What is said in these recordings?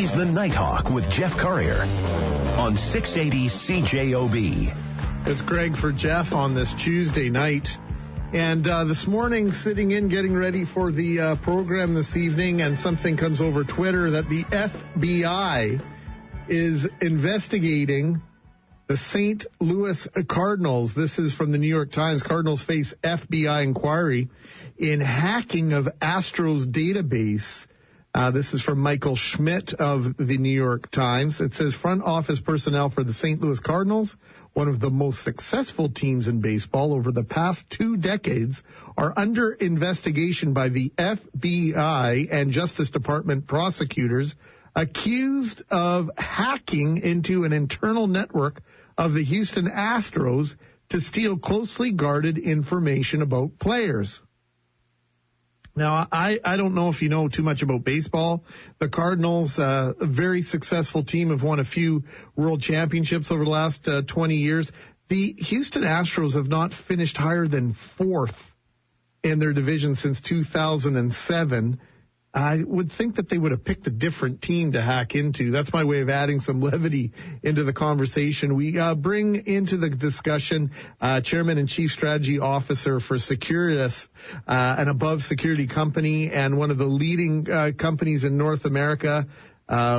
is the Nighthawk with Jeff Currier on 680 CJOB. It's Greg for Jeff on this Tuesday night. And this morning, sitting in, getting ready for the program this evening, and something comes over Twitter that the FBI is investigating the St. Louis Cardinals. This is from the New York Times. Cardinals face FBI inquiry in hacking of Astros database. This is from Michael Schmidt of the New York Times. It says front office personnel for the St. Louis Cardinals, one of the most successful teams in baseball over the past 2 decades, are under investigation by the FBI and Justice Department prosecutors, accused of hacking into an internal network of the Houston Astros to steal closely guarded information about players. Now, I don't know if you know too much about baseball. The Cardinals, a very successful team, have won a few world championships over the last 20 years. The Houston Astros have not finished higher than 4th in their division since 2007. I would think that they would have picked a different team to hack into. That's my way of adding some levity into the conversation. We bring into the discussion Chairman and Chief Strategy Officer for Securitas, an above security company and one of the leading companies in North America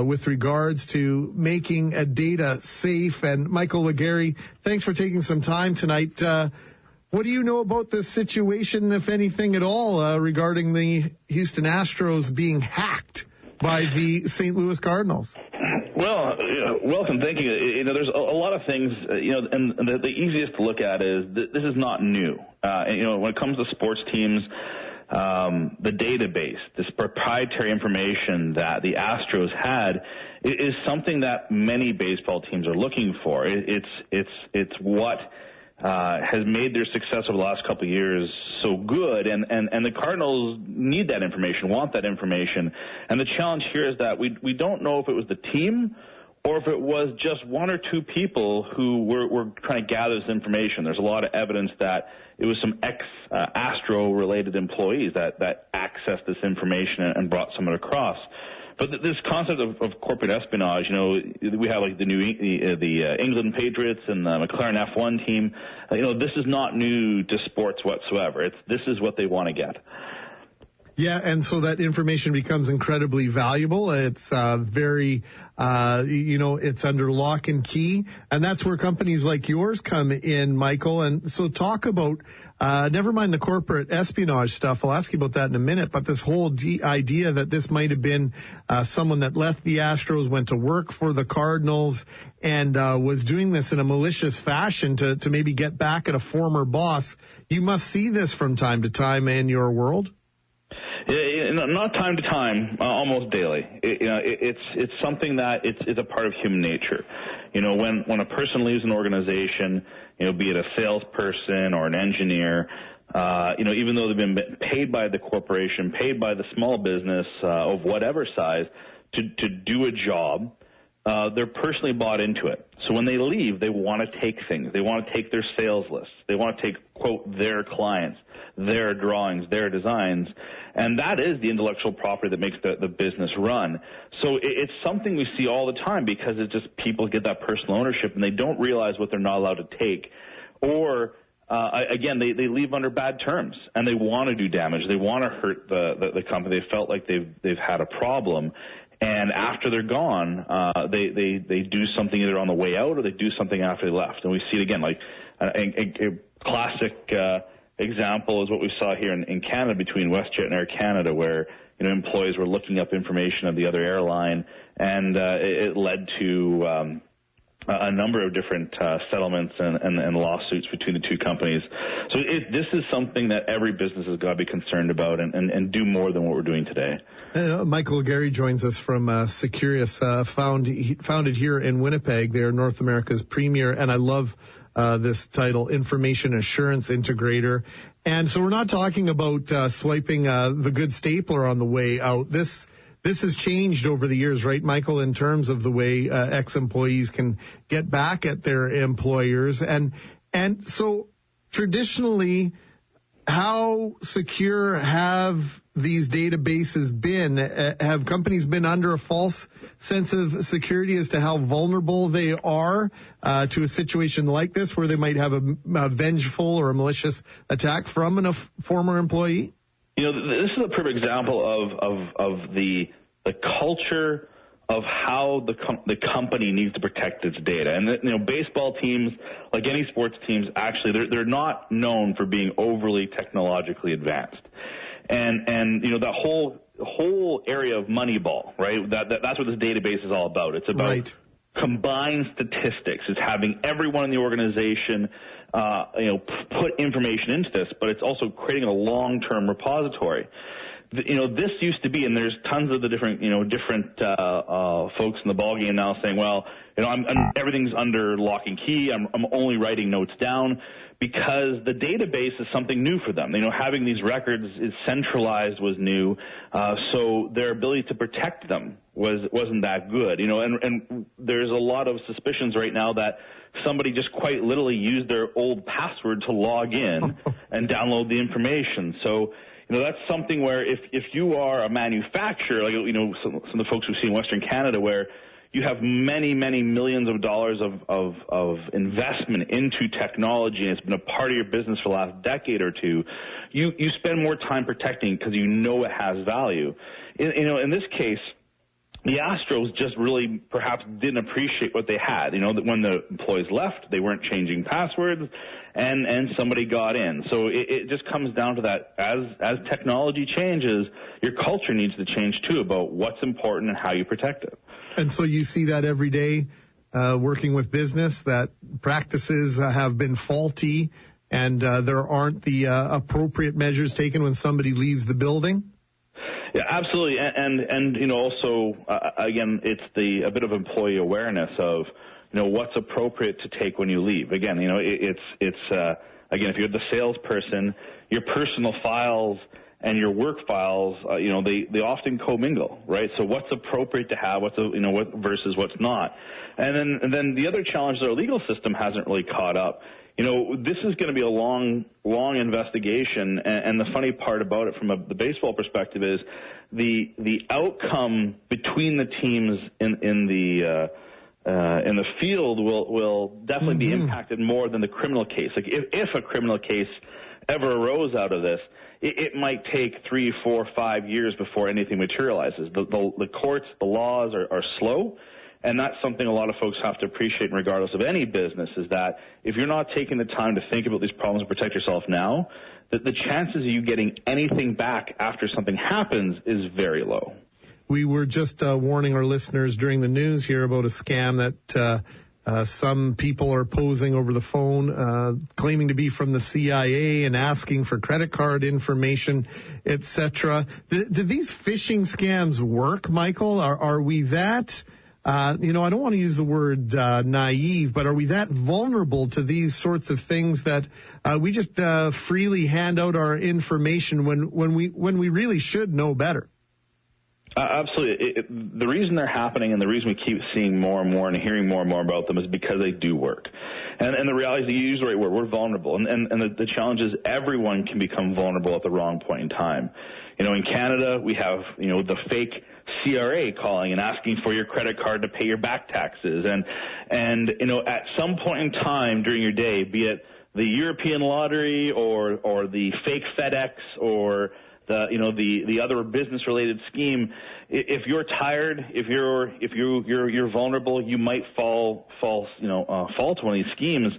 with regards to making data safe. And Michael Legary, thanks for taking some time tonight. What do you know about this situation, if anything at all, regarding the Houston Astros being hacked by the St. Louis Cardinals? Well, welcome. Thank you. There's a lot of things, and the easiest to look at is this is not new. When it comes to sports teams, the database, this proprietary information that the Astros had is something that many baseball teams are looking for. It's what has made their success over the last couple of years so good, and the Cardinals need that information, want that information. And the challenge here is that we don't know if it was the team or if it was just one or two people who were trying to gather this information. There's a lot of evidence that it was some ex-Astro-related employees that accessed this information and brought some of it across. But this concept of corporate espionage, we have like the England Patriots and the McLaren F1 team. This is not new to sports whatsoever. This is what they want to get. Yeah, and so that information becomes incredibly valuable. It's very, it's under lock and key, and that's where companies like yours come in, Michael. And so talk about, never mind the corporate espionage stuff, I'll ask you about that in a minute, but this whole idea that this might have been someone that left the Astros, went to work for the Cardinals, and was doing this in a malicious fashion to maybe get back at a former boss. You must see this from time to time in your world. Not time to time, almost daily. It's something that it's a part of human nature. When a person leaves an organization, be it a salesperson or an engineer, even though they've been paid by the corporation, paid by the small business of whatever size to do a job, they're personally bought into it. So when they leave, they want to take things. They want to take their sales lists. They want to take, quote, their clients, their drawings, their designs. And that is the intellectual property that makes the business run. So it's something we see all the time because it's just people get that personal ownership and they don't realize what they're not allowed to take. Or, again, they leave under bad terms and they want to do damage. They want to hurt the company. They felt like they've had a problem. And after they're gone, they do something either on the way out or they do something after they left. And we see it again, like a classic example is what we saw here in Canada between WestJet and Air Canada, where employees were looking up information of the other airline, and it led to a number of different settlements and lawsuits between the two companies. So this is something that every business has got to be concerned about and do more than what we're doing today. Michael Legary joins us from Securitas, founded here in Winnipeg. They're North America's premier, and I love this title, Information Assurance Integrator. And so we're not talking about swiping the good stapler on the way out. This has changed over the years, right, Michael, in terms of the way ex-employees can get back at their employers. And so traditionally, how secure have these databases been? Have companies been under a false sense of security as to how vulnerable they are to a situation like this where they might have a vengeful or a malicious attack from a former employee? This is a perfect example of the culture of how the company needs to protect its data. And baseball teams, like any sports teams, actually they're not known for being overly technologically advanced. And that whole area of Moneyball, right? That's what this database is all about. It's about combined statistics. It's having everyone in the organization put information into this, but it's also creating a long-term repository. This used to be, and there's tons of the different folks in the ballgame now saying, well, everything's under lock and key. I'm only writing notes down, because the database is something new for them. Having these records is centralized was new, so their ability to protect them wasn't that good. And there's a lot of suspicions right now that somebody just quite literally used their old password to log in and download the information. So that's something where if you are a manufacturer, like some of the folks we see in Western Canada, where you have many, many millions of dollars of investment into technology, and it's been a part of your business for the last decade or two, you spend more time protecting because it has value. In this case, the Astros just really perhaps didn't appreciate what they had. That when the employees left, they weren't changing passwords, and somebody got in. So it just comes down to that. As technology changes, your culture needs to change too about what's important and how you protect it. And so you see that every day working with business, that practices have been faulty and there aren't the appropriate measures taken when somebody leaves the building? Yeah, absolutely. And also, again, it's a bit of employee awareness of, what's appropriate to take when you leave. Again, it's again, if you're the salesperson, your personal files and your work files, they often commingle, right? So what's appropriate to have, what versus what's not. And then the other challenge is our legal system hasn't really caught up. This is going to be a long investigation, and the funny part about it from the baseball perspective is the outcome between the teams in the field will definitely be impacted more than the criminal case. Like if a criminal case ever arose out of this, it might take 3, 4, 5 years before anything materializes. The courts, the laws are slow. And that's something a lot of folks have to appreciate regardless of any business, is that if you're not taking the time to think about these problems and protect yourself now, the chances of you getting anything back after something happens is very low. We were just warning our listeners during the news here about a scam that some people are posing over the phone, claiming to be from the CIA and asking for credit card information, etc. Do these phishing scams work, Michael? Are we that... I don't want to use the word naive, but are we that vulnerable to these sorts of things that we just freely hand out our information when we really should know better? Absolutely. The reason they're happening and the reason we keep seeing more and more and hearing more and more about them is because they do work. And the reality is that you use the right word. We're vulnerable. And the challenge is everyone can become vulnerable at the wrong point in time. In Canada, we have, the fake CRA calling and asking for your credit card to pay your back taxes. And at some point in time during your day, be it the European lottery or the fake FedEx or the other business related scheme, if you're tired, if you're vulnerable, you might fall to one of these schemes,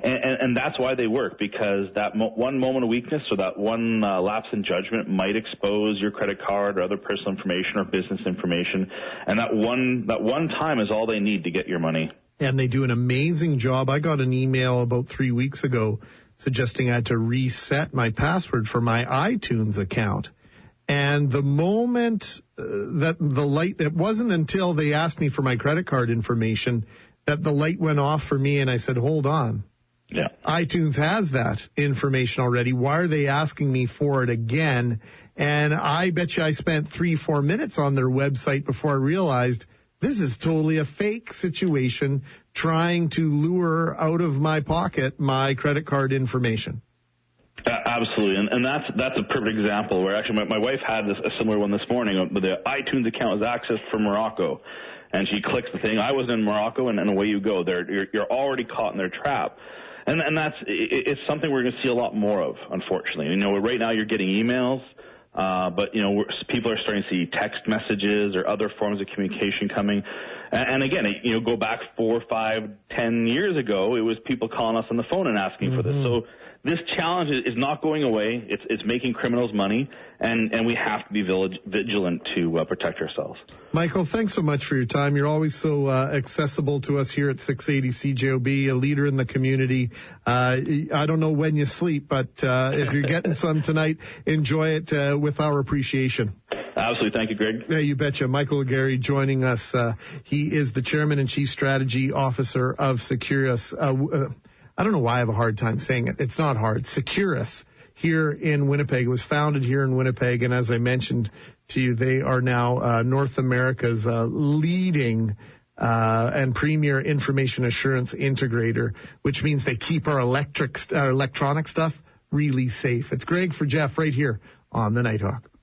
and that's why they work, because that one moment of weakness or that one lapse in judgment might expose your credit card or other personal information or business information, and that one time is all they need to get your money. And they do an amazing job. I got an email about 3 weeks ago suggesting I had to reset my password for my iTunes account. And the moment that the light, it wasn't until they asked me for my credit card information that the light went off for me, and I said, hold on. Yeah. iTunes has that information already. Why are they asking me for it again? And I bet you I spent 3-4 minutes on their website before I realized this is totally a fake situation trying to lure out of my pocket my credit card information. Absolutely, and that's a perfect example where actually my wife had a similar one this morning. The iTunes account was accessed from Morocco, and she clicks the thing. I was in Morocco, and away you go. You're already caught in their trap, and it's something we're going to see a lot more of, unfortunately. Right now you're getting emails, but people are starting to see text messages or other forms of communication coming. And again, go back 4, 5, 10 years ago, it was people calling us on the phone and asking for this. So this challenge is not going away. It's making criminals money, and we have to be vigilant to protect ourselves. Michael, thanks so much for your time. You're always so accessible to us here at 680 CJOB, a leader in the community. I don't know when you sleep, but if you're getting some tonight, enjoy it with our appreciation. Absolutely. Thank you, Greg. Yeah, you betcha. Michael Legary joining us. He is the Chairman and Chief Strategy Officer of Securus. I don't know why I have a hard time saying it. It's not hard. Securus here in Winnipeg. It was founded here in Winnipeg, and as I mentioned to you, they are now North America's leading and premier information assurance integrator, which means they keep our electronic stuff really safe. It's Greg for Jeff right here on the Nighthawk.